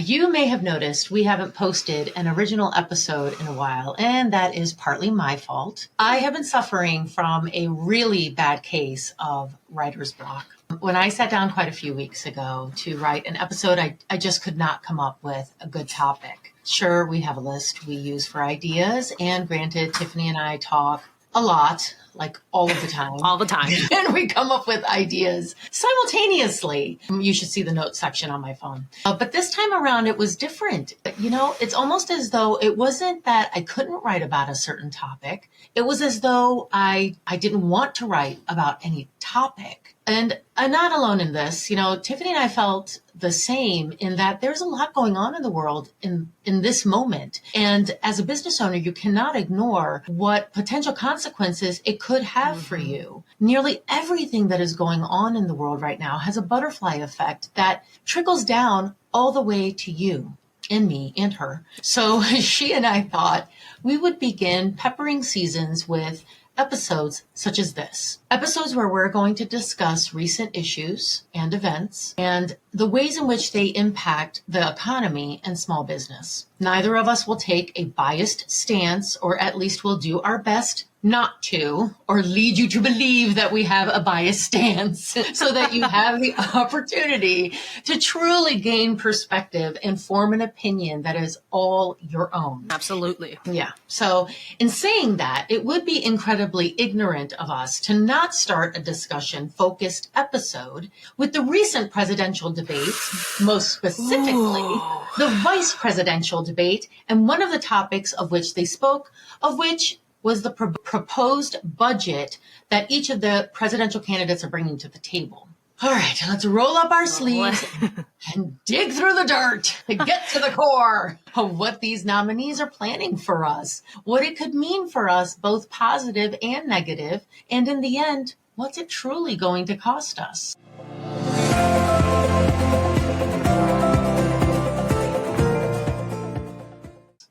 You may have noticed we haven't posted an original episode in a while, and that is partly my fault. I have been suffering from a really bad case of writer's block. When I sat down quite a few weeks ago to write an episode, I just could not come up with a good topic. Sure, we have a list we use for ideas, and granted, Tiffany and I talk a lot, like all of the time. All the time. And we come up with ideas simultaneously. You should see the notes section on my phone. But this time around, it was different. You know, it's almost as though it wasn't that I couldn't write about a certain topic. It was as though I didn't want to write about any topic. And I'm not alone in this. You know, Tiffany and I felt the same in that there's a lot going on in the world in this moment. And as a business owner, you cannot ignore what potential consequences it could have for you. Nearly everything that is going on in the world right now has a butterfly effect that trickles down all the way to you and me and her. So she and I thought we would begin peppering seasons with episodes such as this. Episodes where we're going to discuss recent issues and events and the ways in which they impact the economy and small business. Neither of us will take a biased stance, or at least we'll do our best not to, or lead you to believe that we have a biased stance so that you have the opportunity to truly gain perspective and form an opinion that is all your own. Absolutely. Yeah. So in saying that, it would be incredibly ignorant of us to not start a discussion focused episode with the recent presidential debates, most specifically the vice presidential debate, and one of the topics of which they spoke, of which was the proposed budget that each of the presidential candidates are bringing to the table. All right, let's roll up our sleeves and dig through the dirt to get to the core of what these nominees are planning for us, what it could mean for us, both positive and negative, and in the end, what's it truly going to cost us?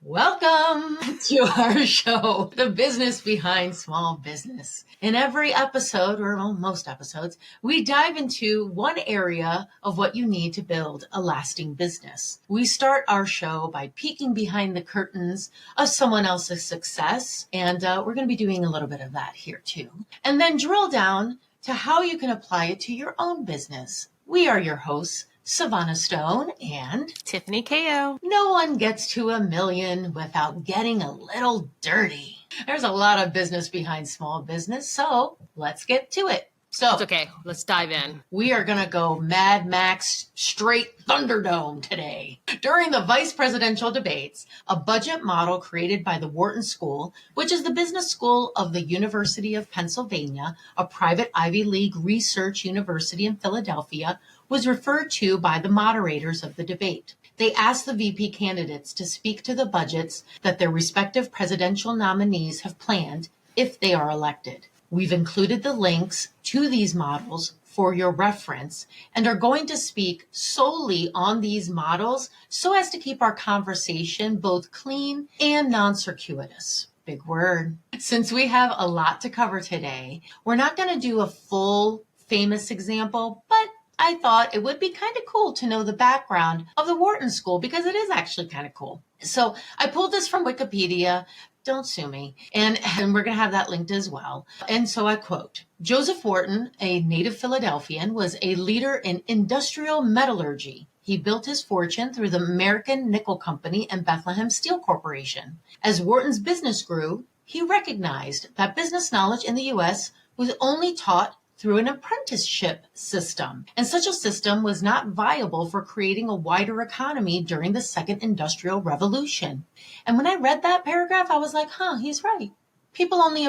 Welcome to our show, The Business Behind Small Business. In every episode, or most episodes, we dive into one area of what you need to build a lasting business. We start our show by peeking behind the curtains of someone else's success, and we're going to be doing a little bit of that here too. And then drill down to how you can apply it to your own business. We are your hosts, Savannah Stone and Tiffany Ko. No one gets to $1 million without getting a little dirty. There's a lot of business behind small business, so let's get to it. So It's okay. Let's dive in. we are going to go Mad Max straight Thunderdome today. During the vice presidential debates, a budget model created by the Wharton School, which is the business school of the University of Pennsylvania, a private Ivy League research university in Philadelphia, was referred to by the moderators of the debate. They asked the VP candidates to speak to the budgets that their respective presidential nominees have planned if they are elected. We've included the links to these models for your reference and are going to speak solely on these models so as to keep our conversation both clean and non-circuitous. Big word. Since we have a lot to cover today, we're not going to do a full famous example, but I thought it would be kind of cool to know the background of the Wharton School because it is actually kind of cool. So I pulled this from Wikipedia. Don't sue me. And we're going to have that linked as well. And so I quote, Joseph Wharton, a native Philadelphian, was a leader in industrial metallurgy. He built his fortune through the American Nickel Company and Bethlehem Steel Corporation. As Wharton's business grew, he recognized that business knowledge in the U.S. was only taught through an apprenticeship system. And such a system was not viable for creating a wider economy during the Second Industrial Revolution. And when I read that paragraph, I was like, he's right. People only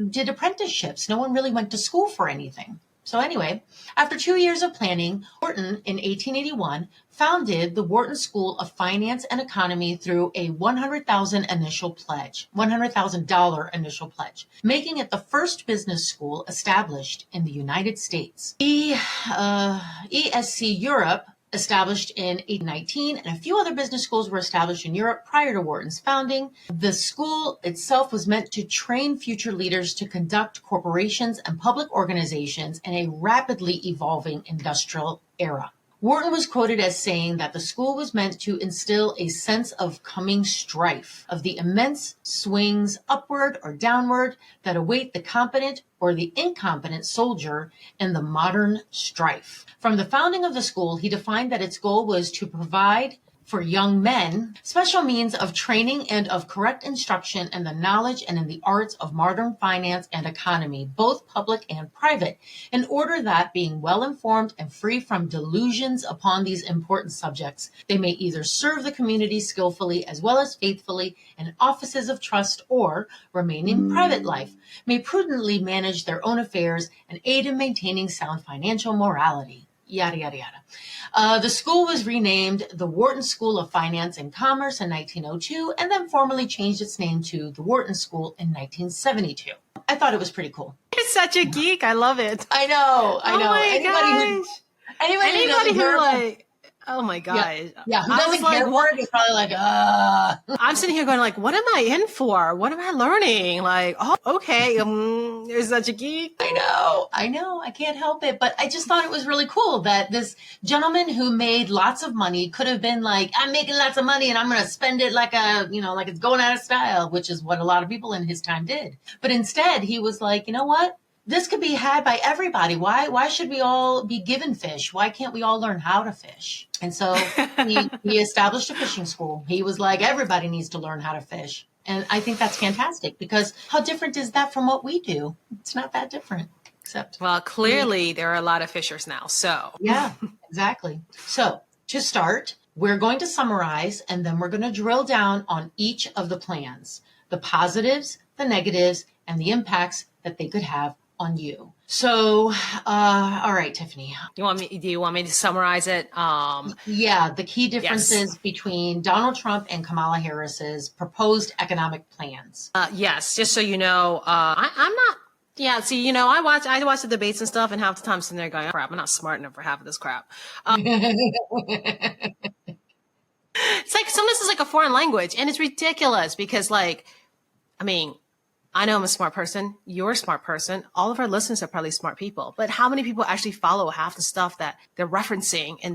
did apprenticeships. No one really went to school for anything. So anyway, after 2 years of planning, Wharton in 1881 founded the Wharton School of Finance and Economy through a $100,000 initial pledge, making it the first business school established in the United States. ESC Europe, established in 1819, and a few other business schools were established in Europe prior to Wharton's founding. The school itself was meant to train future leaders to conduct corporations and public organizations in a rapidly evolving industrial era. Wharton was quoted as saying that the school was meant to instill a sense of coming strife, of the immense swings upward or downward that await the competent or the incompetent soldier in the modern strife. From the founding of the school, he defined that its goal was to provide for young men special means of training and of correct instruction in the knowledge and in the arts of modern finance and economy, both public and private, in order that, being well informed and free from delusions upon these important subjects, they may either serve the community skillfully as well as faithfully in offices of trust, or, remain in private life, may prudently manage their own affairs and aid in maintaining sound financial morality. Yada, yada, yada. The school was renamed the Wharton School of Finance and Commerce in 1902, and then formally changed its name to the Wharton School in 1972. I thought it was pretty cool. You're such a geek. I love it. I know. Oh my gosh. Anybody who like, oh my gosh. Yeah, who doesn't care for it is probably like, I'm sitting here going like, what am I in for? What am I learning? Like, oh, okay. You're such a geek. I know. I can't help it. But I just thought it was really cool that this gentleman who made lots of money could have been like, I'm making lots of money and I'm going to spend it like like it's going out of style, which is what a lot of people in his time did. But instead he was like, you know what? This could be had by everybody. Why should we all be given fish? Why can't we all learn how to fish? And so he established a fishing school. He was like, everybody needs to learn how to fish. And I think that's fantastic, because how different is that from what we do? It's not that different, except. Well, clearly there are a lot of fishers now. So yeah, exactly. So to start, we're going to summarize, and then we're going to drill down on each of the plans, the positives, the negatives, and the impacts that they could have on you. So, all right, Tiffany. do you want me to summarize it? Yeah, the key differences between Donald Trump and Kamala Harris's proposed economic plans. Yes, just so you know, I'm not. Yeah, see, I watch the debates and stuff, and half the time I'm sitting there going, crap, I'm not smart enough for half of this crap. It's like sometimes it's like a foreign language, and it's ridiculous because, I know I'm a smart person. You're a smart person. All of our listeners are probably smart people. But how many people actually follow half the stuff that they're referencing in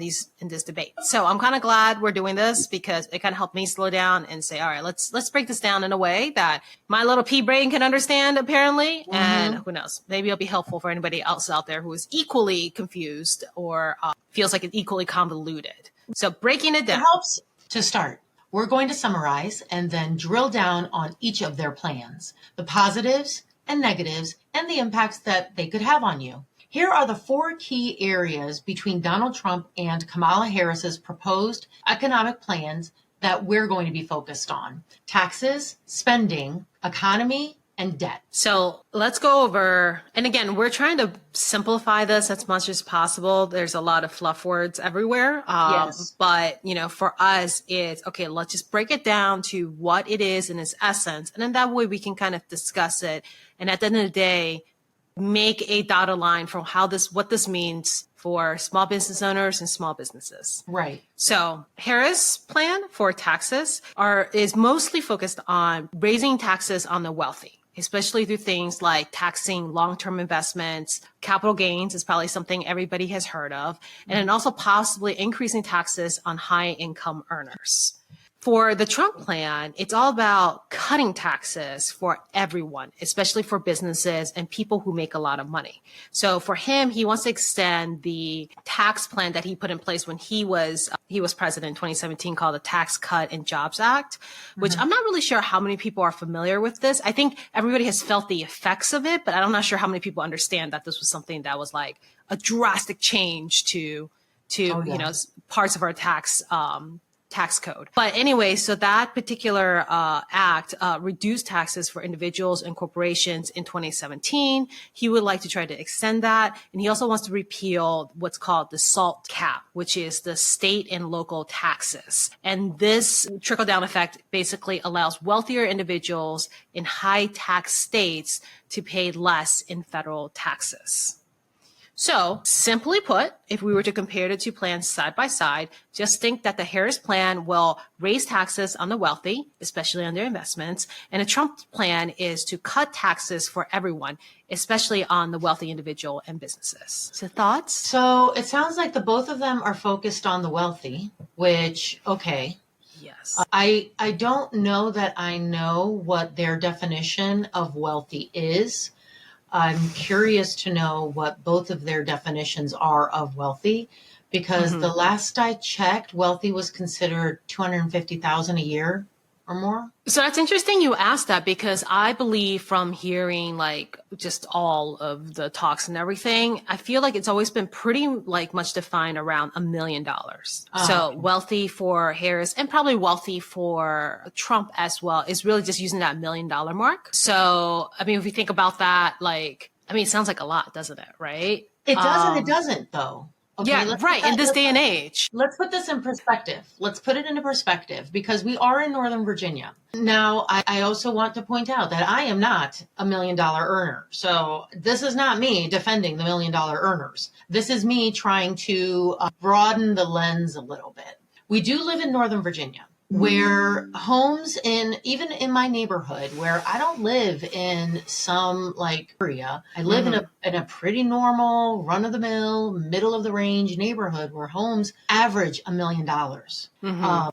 this debate? So I'm kind of glad we're doing this, because it kind of helped me slow down and say, all right, let's break this down in a way that my little pea brain can understand, apparently. Mm-hmm. And who knows, maybe it'll be helpful for anybody else out there who is equally confused or feels like it's equally convoluted. So breaking it down. It helps to start. We're going to summarize and then drill down on each of their plans, the positives and negatives, and the impacts that they could have on you. Here are the 4 key areas between Donald Trump and Kamala Harris's proposed economic plans that we're going to be focused on: taxes, spending, economy, and debt. So let's go over, and again, we're trying to simplify this as much as possible. There's a lot of fluff words everywhere. Yes. But, for us, it's, okay, let's just break it down to what it is in its essence. And then that way we can kind of discuss it. And at the end of the day, make a dotted line from what this means for small business owners and small businesses. Right. So Harris' plan for taxes is mostly focused on raising taxes on the wealthy, especially through things like taxing long-term investments. Capital gains is probably something everybody has heard of, and then also possibly increasing taxes on high-income earners. For the Trump plan, it's all about cutting taxes for everyone, especially for businesses and people who make a lot of money. So for him, he wants to extend the tax plan that he put in place when he was president in 2017, called the Tax Cut and Jobs Act, which I'm not really sure how many people are familiar with this. I think everybody has felt the effects of it, but I'm not sure how many people understand that this was something that was like a drastic change to parts of our tax code. But anyway, so that particular act reduced taxes for individuals and corporations in 2017. He would like to try to extend that. And he also wants to repeal what's called the SALT cap, which is the state and local taxes. And this trickle-down effect basically allows wealthier individuals in high tax states to pay less in federal taxes. So simply put, if we were to compare the two plans side by side, just think that the Harris plan will raise taxes on the wealthy, especially on their investments. And the Trump plan is to cut taxes for everyone, especially on the wealthy individual and businesses. So thoughts? So it sounds like the both of them are focused on the wealthy, which, okay. Yes. I don't know that I know what their definition of wealthy is. I'm curious to know what both of their definitions are of wealthy, because the last I checked, wealthy was considered 250,000 a year or more. So that's interesting you asked that, because I believe from hearing like just all of the talks and everything, I feel like it's always been pretty like much defined around $1 million. So wealthy for Harris and probably wealthy for Trump as well is really just using that $1 million mark. So, I mean, if you think about that, like, I mean, it sounds like a lot, doesn't it? Right? It doesn't. It doesn't though. Okay, yeah, right. In this day and age. Let's put this in perspective. Let's put it into perspective, because we are in Northern Virginia. Now, I also want to point out that I am not a $1 million earner. So this is not me defending the $1 million earners. This is me trying to broaden the lens a little bit. We do live in Northern Virginia, where homes even in my neighborhood, where I don't live in some like area, I live in a pretty normal run of the mill, middle of the range neighborhood where homes average $1 million,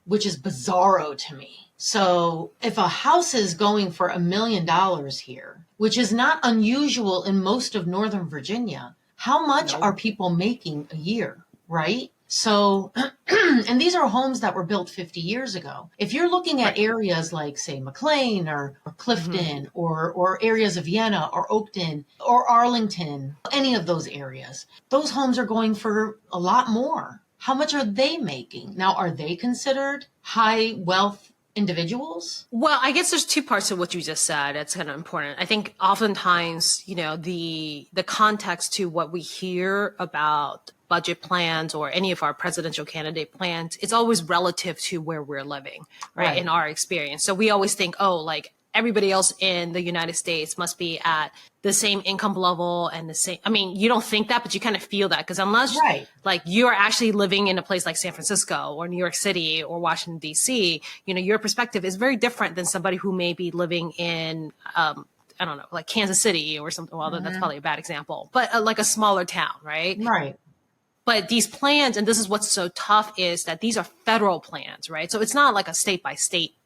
which is bizarro to me. So if a house is going for $1 million here, which is not unusual in most of Northern Virginia, how much are people making a year, right? So, and these are homes that were built 50 years ago. If you're looking at areas like, say, McLean or Clifton or areas of Vienna or Oakton or Arlington, any of those areas, those homes are going for a lot more. How much are they making? Now, are they considered high wealth individuals? Well, I guess there's two parts of what you just said. That's kind of important. I think oftentimes, you know, the context to what we hear about budget plans or any of our presidential candidate plans, it's always relative to where we're living, right? In our experience. So we always think, oh, like everybody else in the United States must be at the same income level and the same. I mean, you don't think that, but you kind of feel that, because unless like you're actually living in a place like San Francisco or New York City or Washington, D.C., you know, your perspective is very different than somebody who may be living in, I don't know, like Kansas City or something. Well, that's probably a bad example, but like a smaller town, right? Right. But these plans, and this is what's so tough, is that these are federal plans, right? So it's not like a state by state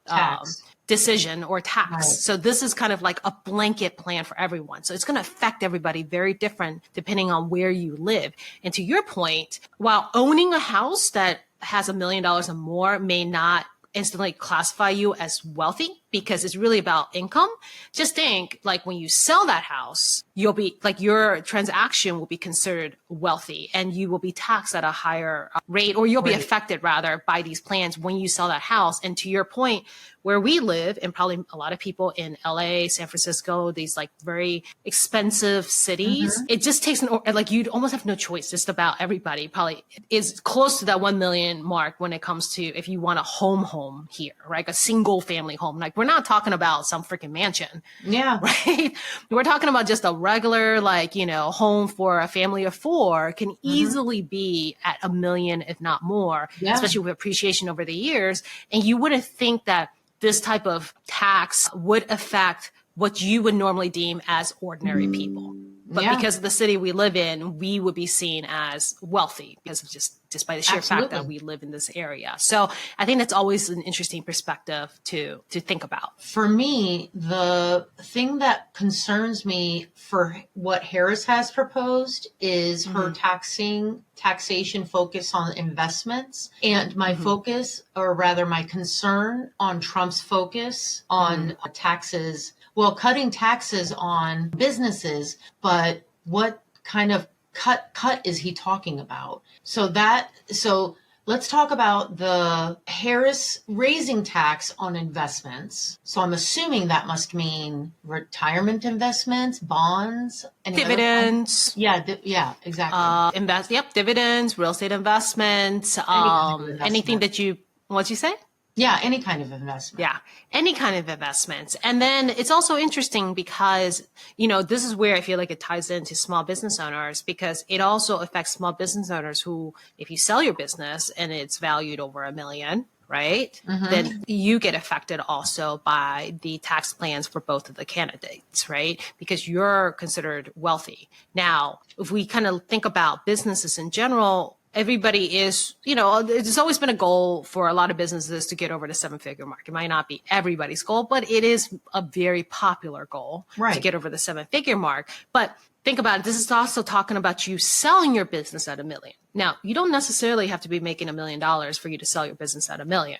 decision or tax. Right. So this is kind of like a blanket plan for everyone. So it's going to affect everybody very different depending on where you live. And to your point, while owning a house that has $1 million or more may not instantly classify you as wealthy, because it's really about income. Just think, like, when you sell that house, you'll be like, your transaction will be considered wealthy and you will be taxed at a higher rate, or you'll be affected rather by these plans when you sell that house. And to your point, where we live, and probably a lot of people in LA, San Francisco, these like very expensive cities, it just takes like you'd almost have no choice. Just about everybody probably is close to that 1 million mark when it comes to if you want a home here, right? A single family home. Like, we're not talking about some freaking mansion. Yeah. Right. We're talking about just a regular, like, you know, home for a family of four can easily be at $1 million, if not more, especially with appreciation over the years. And you wouldn't think that this type of tax would affect what you would normally deem as ordinary people. But because of the city we live in, we would be seen as wealthy because of just by the sheer fact that we live in this area. So I think that's always an interesting perspective to think about. For me, the thing that concerns me for what Harris has proposed is her taxation focus on investments, and my focus, or rather my concern on Trump's focus on taxes. Well, cutting taxes on businesses, but what kind of cut is he talking about? So let's talk about the Harris raising tax on investments. So I'm assuming that must mean retirement investments, bonds, dividends. Yeah, exactly. Dividends, real estate investments, anything that you, what'd you say? Yeah, any kind of investment. Yeah, any kind of investments. And then it's also interesting because, you know, this is where I feel like it ties into small business owners, because it also affects small business owners who, if you sell your business and it's valued over $1 million, right, then you get affected also by the tax plans for both of the candidates, right? Because you're considered wealthy. Now, if we kind of think about businesses in general, everybody is, you know, it's always been a goal for a lot of businesses to get over the 7-figure mark. It might not be everybody's goal, but it is a very popular goal to get over the 7-figure mark. But think about it. This is also talking about you selling your business at $1 million. Now, you don't necessarily have to be making $1 million for you to sell your business at $1 million.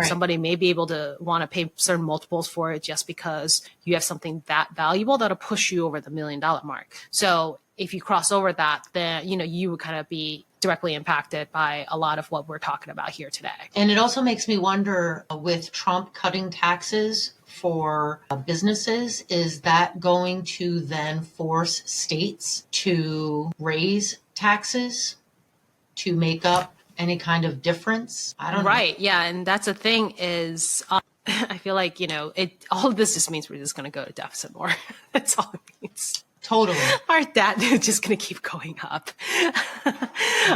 Somebody may be able to want to pay certain multiples for it just because you have something that valuable that'll push you over the $1 million mark. So if you cross over that, then, you know, you would kind of be directly impacted by a lot of what we're talking about here today. And it also makes me wonder, with Trump cutting taxes for businesses, is that going to then force states to raise taxes to make up any kind of difference? I don't know. Right. Yeah. And that's the thing is, I feel like, you know, all of this just means we're just going to go to deficit more. That's all it means. Totally. Our debt is just going to keep going up.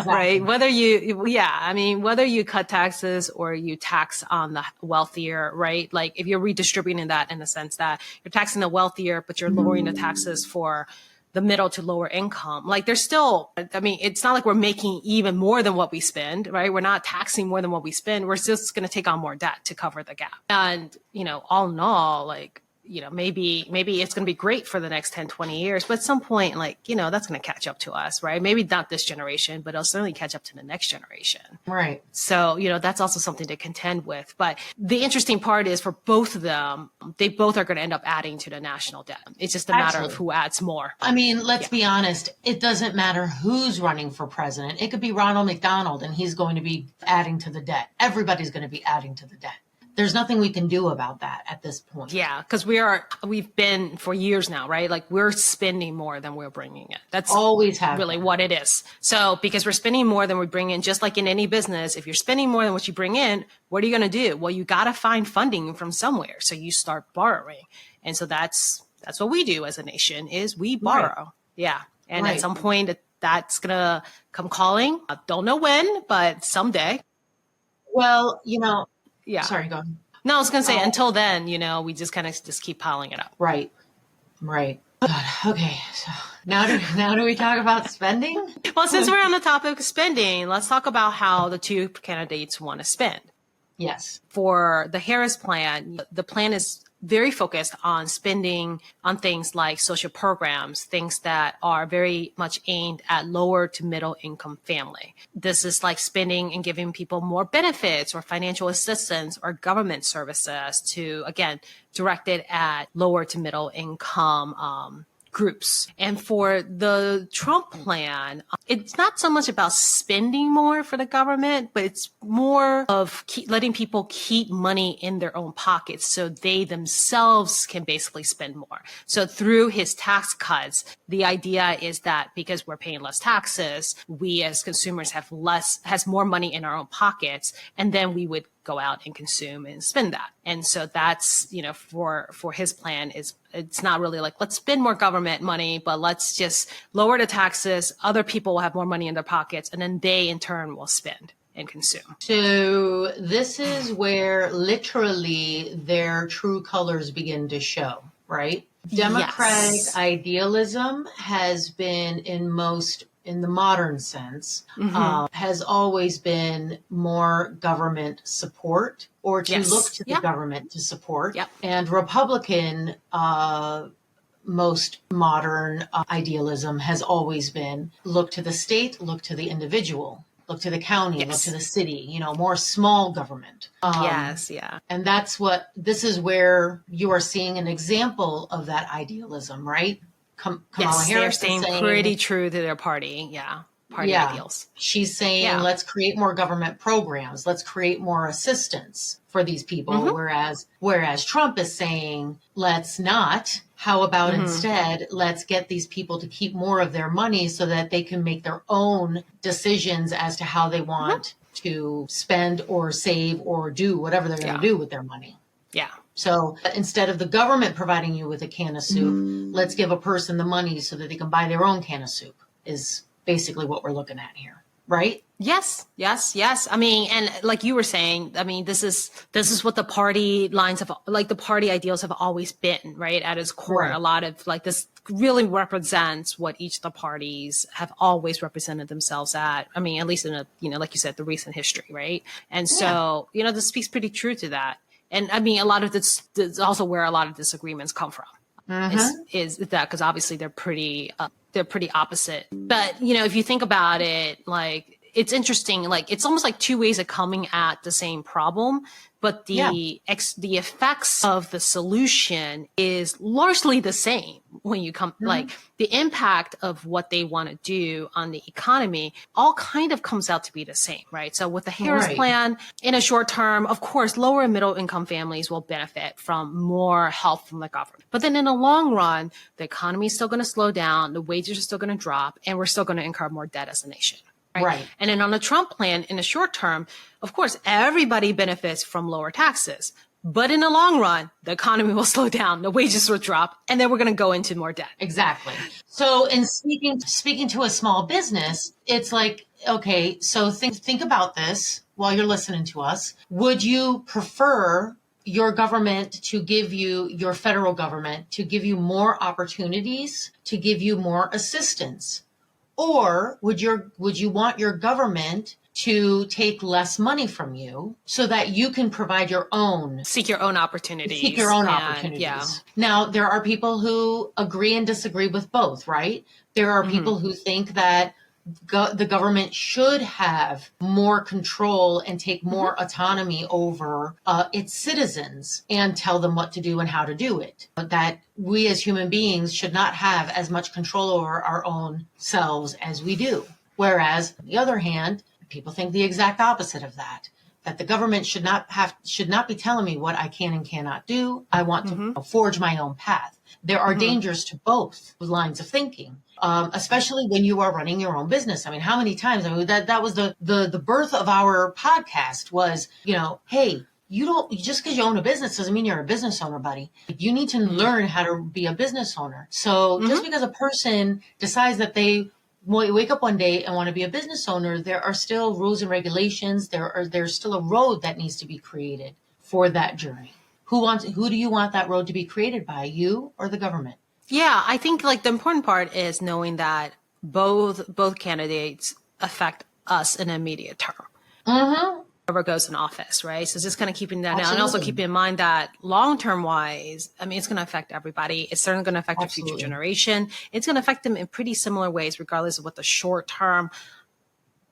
Right. Whether you cut taxes or you tax on the wealthier, right? Like if you're redistributing that in the sense that you're taxing the wealthier, but you're lowering the taxes for the middle to lower income, like there's still, I mean, it's not like we're making even more than what we spend, right? We're not taxing more than what we spend. We're just going to take on more debt to cover the gap. And, you know, all in all, like, you know, maybe it's going to be great for the next 10, 20 years, but at some point, like, you know, that's going to catch up to us, right? Maybe not this generation, but it'll certainly catch up to the next generation. Right. So, you know, that's also something to contend with. But the interesting part is for both of them, they both are going to end up adding to the national debt. It's just a matter of who adds more. I mean, let's be honest. It doesn't matter who's running for president. It could be Ronald McDonald and he's going to be adding to the debt. Everybody's going to be adding to the debt. There's nothing we can do about that at this point. Yeah, because we've been for years now, right? Like we're spending more than we're bringing in. That's always really what it is. So because we're spending more than we bring in, just like in any business, if you're spending more than what you bring in, what are you going to do? Well, you got to find funding from somewhere. So you start borrowing. And so that's what we do as a nation is we borrow. Right. Yeah. And at some point that's going to come calling. I don't know when, but someday. Well, you know, yeah. Sorry, go ahead. No, I was going to say, until then, you know, we just kind of just keep piling it up. Right. God. Okay. So now do we talk about spending? Well, since we're on the topic of spending, let's talk about how the two candidates want to spend. Yes. For the Harris plan, the plan is very focused on spending on things like social programs, things that are very much aimed at lower to middle income family. This is like spending and giving people more benefits or financial assistance or government services to, again, directed at lower to middle income groups. And for the Trump plan, it's not so much about spending more for the government, but it's more of letting people keep money in their own pockets so they themselves can basically spend more. So through his tax cuts, the idea is that because we're paying less taxes, we as consumers has more money in our own pockets, and then we would go out and consume and spend that. And so that's, you know, for his plan is it's not really like, let's spend more government money, but let's just lower the taxes. Other people will have more money in their pockets, and then they in turn will spend and consume. So this is where literally their true colors begin to show, right? Democratic idealism has been in the modern sense, has always been more government support or to look to the government to support. Yep. And Republican, most modern idealism has always been look to the state, look to the individual, look to the county, look to the city, you know, more small government. And this is where you are seeing an example of that idealism, right? Kamala Harris they're staying pretty true to their party. Party ideals. She's saying, let's create more government programs. Let's create more assistance for these people. Whereas Trump is saying, let's not. How about instead, let's get these people to keep more of their money so that they can make their own decisions as to how they want to spend or save or do whatever they're going to do with their money. Yeah. So instead of the government providing you with a can of soup, let's give a person the money so that they can buy their own can of soup is basically what we're looking at here, right? Yes. I mean, and like you were saying, I mean, this is what the party lines have, like the party ideals have always been, right? At its core, Right. a lot of like this really represents what each of the parties have always represented themselves at. I mean, at least in a, like you said, the recent history, right? And so, this speaks pretty true to that. And I mean, a lot of this is also where a lot of disagreements come from. Is that because obviously they're pretty opposite. But if you think about it, like it's interesting. Like it's almost like two ways of coming at the same problem, but the effects of the solution is largely the same when you come. Like the impact of what they want to do on the economy all kind of comes out to be the same, right? So with the Harris plan, in a short term, of course, lower and middle income families will benefit from more help from the government. But then in the long run, the economy is still going to slow down, the wages are still going to drop, and we're still going to incur more debt as a nation. Right. And then on the Trump plan, in the short term, of course, everybody benefits from lower taxes. But in the long run, the economy will slow down, the wages will drop, and then we're going to go into more debt. Exactly. So in speaking to a small business, it's like, okay, so think about this while you're listening to us. Would you prefer your government to give you, your federal government, to give you more opportunities, to give you more assistance? Or would you want your government to take less money from you so that you can provide your own, seek your own opportunities? Yeah. Now, there are people who agree and disagree with both, right? There are people who think that the government should have more control and take more autonomy over its citizens and tell them what to do and how to do it. But that we as human beings should not have as much control over our own selves as we do. Whereas, on the other hand, people think the exact opposite of that. That the government should not be telling me what I can and cannot do. I want to forge my own path. There are dangers to both lines of thinking, especially when you are running your own business. I mean, how many times? I mean, that was the birth of our podcast was, hey, just because you own a business doesn't mean you're a business owner, buddy. You need to learn how to be a business owner. So just because a person decides that they wake up one day and want to be a business owner, there are still rules and regulations. There's still a road that needs to be created for that journey. Who do you want that road to be created by, you or the government? Yeah, I think like the important part is knowing that both candidates affect us in the immediate term. Whoever goes in office, right? So just kind of keeping that down, and also keep in mind that long-term wise, I mean, it's going to affect everybody. It's certainly going to affect the future generation. It's going to affect them in pretty similar ways, regardless of what the short-term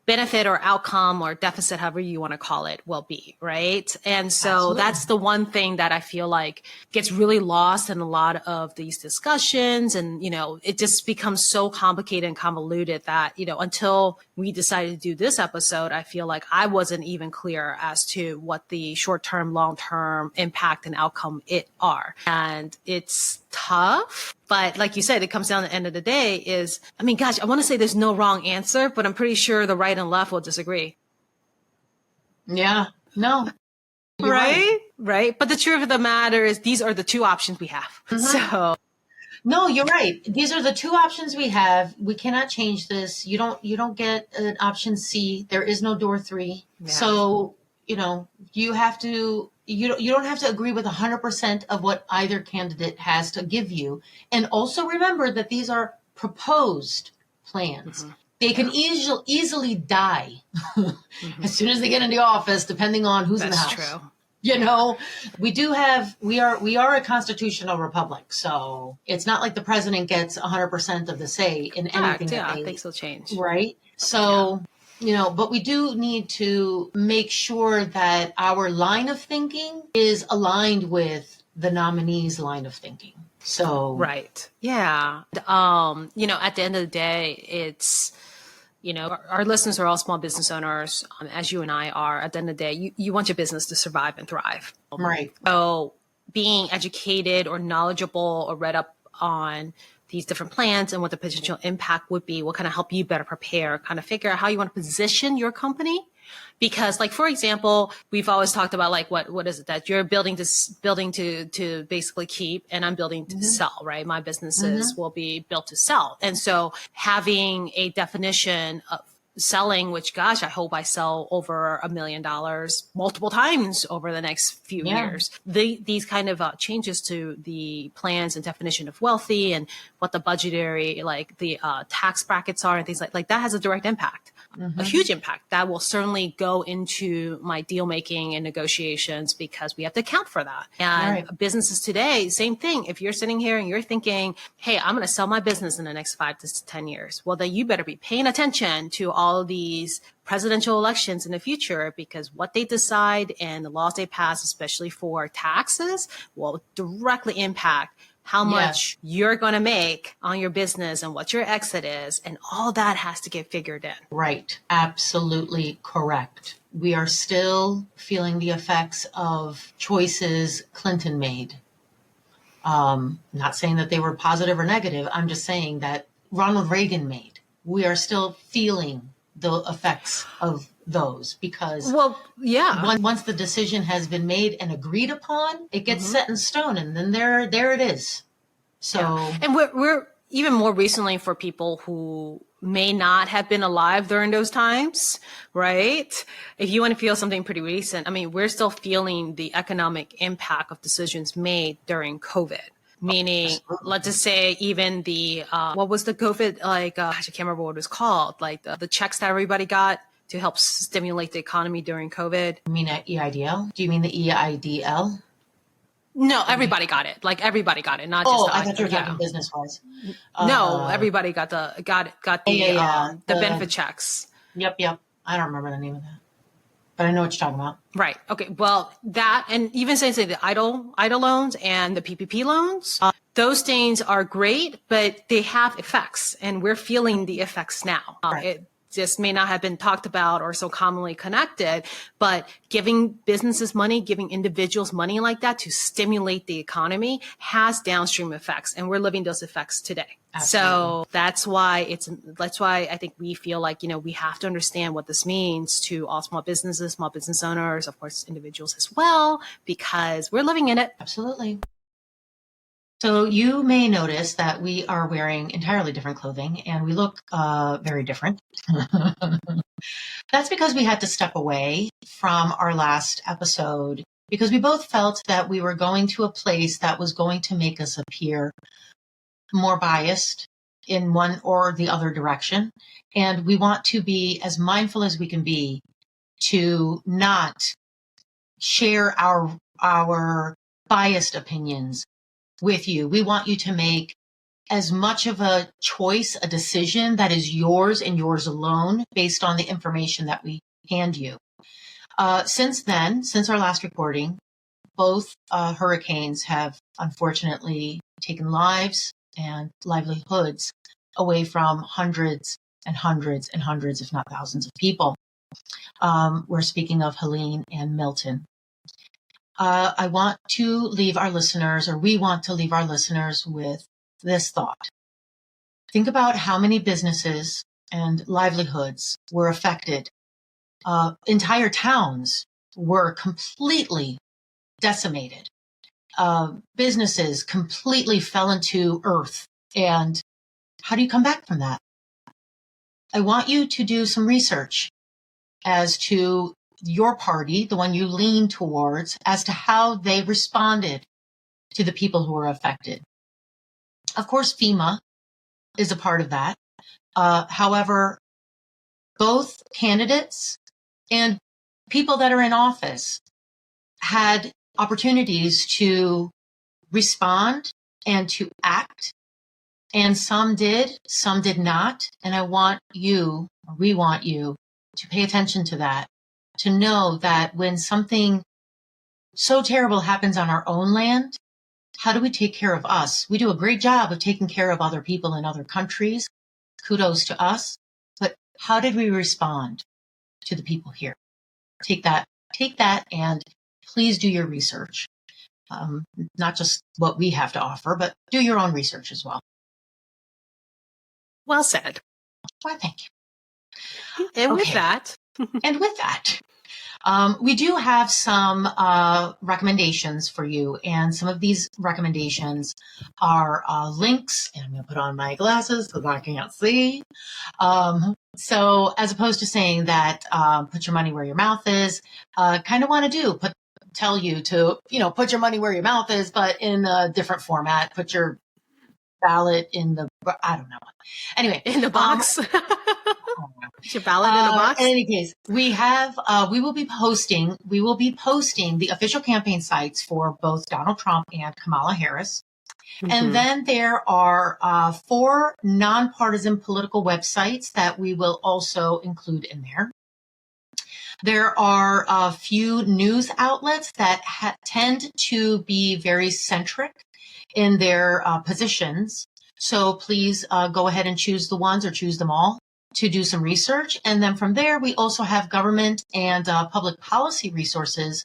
benefit or outcome or deficit, however you want to call it, will be, right? And so that's the one thing that I feel like gets really lost in a lot of these discussions. And, it just becomes so complicated and convoluted that, until we decided to do this episode, I feel like I wasn't even clear as to what the short-term, long-term impact and outcome are. And it's tough. But like you said, it comes down to the end of the day is, I mean, gosh, I want to say there's no wrong answer, but I'm pretty sure the right and left will disagree. Yeah. No. Right. But the truth of the matter is these are the two options we have. So. No, you're right. These are the two options we have. We cannot change this. You don't get an option C. There is no door 3. Yeah. So, you have to, you don't have to agree with 100% of what either candidate has to give you. And also remember that these are proposed plans. They can easily die as soon as they get into office, depending on who's in the house. That's true. We are a constitutional republic, so it's not like the president gets 100% of the say in anything. Things will change. Right. So, but we do need to make sure that our line of thinking is aligned with the nominee's line of thinking. So, right. Yeah. At the end of the day, it's, our listeners are all small business owners, as you and I are. At the end of the day, you want your business to survive and thrive. Right. So being educated or knowledgeable or read up on these different plans and what the potential impact would be will kind of help you better prepare, kind of figure out how you want to position your company Because like, for example, we've always talked about like, what is it that you're building to basically keep, and I'm building to sell, right? My businesses will be built to sell. And so having a definition of selling, which gosh, I hope I sell over $1 million multiple times over the next few years. These kind of changes to the plans and definition of wealthy and what the budgetary, like the tax brackets are and things like that has a direct impact. A huge impact that will certainly go into my deal making and negotiations because we have to account for that. And businesses today, same thing. If you're sitting here and you're thinking, hey, I'm going to sell my business in the next 5 to 10 years. Well, then you better be paying attention to all these presidential elections in the future, because what they decide and the laws they pass, especially for taxes, will directly impact how much you're going to make on your business and what your exit is. And all that has to get figured in. Right. Absolutely correct. We are still feeling the effects of choices Clinton made. Not saying that they were positive or negative. I'm just saying that Ronald Reagan made. We are still feeling the effects of those because once the decision has been made and agreed upon, it gets set in stone, and then there it is. So, and we're even more recently for people who may not have been alive during those times, right? If you want to feel something pretty recent, I mean, we're still feeling the economic impact of decisions made during COVID. Meaning, let's just say even the, what was the COVID, like, I can't remember what it was called, like the checks that everybody got to help stimulate the economy during COVID. You mean EIDL? Do you mean the EIDL? No, everybody got it. Like everybody got it, not just. I thought you were talking business-wise. No, everybody got the benefit checks. Yep. I don't remember the name of that, but I know what you're talking about. Right. Okay. Well, that, and even say the idle loans and the PPP loans, those things are great, but they have effects, and we're feeling the effects now. It just may not have been talked about or so commonly connected, but giving businesses money, giving individuals money like that to stimulate the economy has downstream effects, and we're living those effects today. Absolutely. So that's why I think we feel like, we have to understand what this means to all small businesses, small business owners, of course, individuals as well, because we're living in it. Absolutely. So you may notice that we are wearing entirely different clothing and we look very different. That's because we had to step away from our last episode because we both felt that we were going to a place that was going to make us appear more biased in one or the other direction. And we want to be as mindful as we can be to not share our biased opinions with you. We want you to make as much of a choice, a decision that is yours and yours alone based on the information that we hand you. Since our last recording, both hurricanes have unfortunately taken lives and livelihoods away from hundreds and hundreds and hundreds, if not thousands of people. We're speaking of Helene and Milton. I want to leave our listeners, or we want to leave our listeners with this thought. Think about how many businesses and livelihoods were affected. Entire towns were completely decimated. Businesses completely fell into earth. And how do you come back from that? I want you to do some research as to your party, the one you lean towards, as to how they responded to the people who were affected. Of course, FEMA is a part of that. However, both candidates and people that are in office had opportunities to respond and to act. And some did not. And we want you to pay attention to that, to know that when something so terrible happens on our own land, how do we take care of us? We do a great job of taking care of other people in other countries. Kudos to us. But how did we respond to the people here? Take that and please do your research. Not just what we have to offer, but do your own research as well. Well said. Well, thank you. And with that, And with that, we do have some recommendations for you, and some of these recommendations are links, and I'm going to put on my glasses because I can't see. So as opposed to saying that put your money where your mouth is, kind of want to tell you to, put your money where your mouth is, but in a different format. Put your ballot in the, I don't know. Anyway. In the box. Your ballot in a box. In any case, we will be posting the official campaign sites for both Donald Trump and Kamala Harris. Mm-hmm. And then there are 4 nonpartisan political websites that we will also include in there. There are a few news outlets that tend to be very centric in their positions. So please go ahead and choose the ones, or choose them all, to do some research. And then from there, we also have government and public policy resources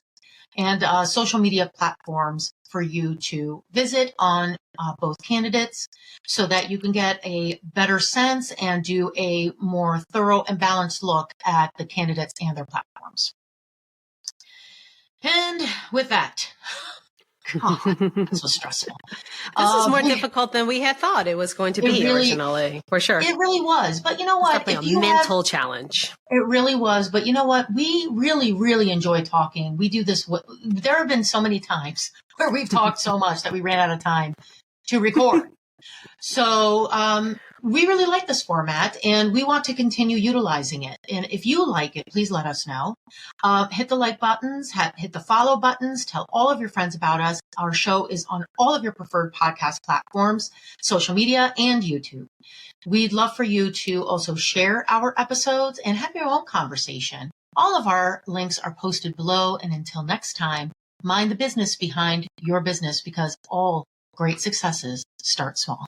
and social media platforms for you to visit on both candidates, so that you can get a better sense and do a more thorough and balanced look at the candidates and their platforms. And with that, God, this was stressful. This is more difficult than we had thought it was going to be originally, for sure. It really was. But you know what? It's definitely a mental challenge. It really was. But you know what? We really, really enjoy talking. We do this. There have been so many times where we've talked so much that we ran out of time to record. So we really like this format, and we want to continue utilizing it. And if you like it, please let us know. Hit the like buttons, hit the follow buttons, tell all of your friends about us. Our show is on all of your preferred podcast platforms, social media, and YouTube. We'd love for you to also share our episodes and have your own conversation. All of our links are posted below. And until next time, mind the business behind your business, because all great successes start small.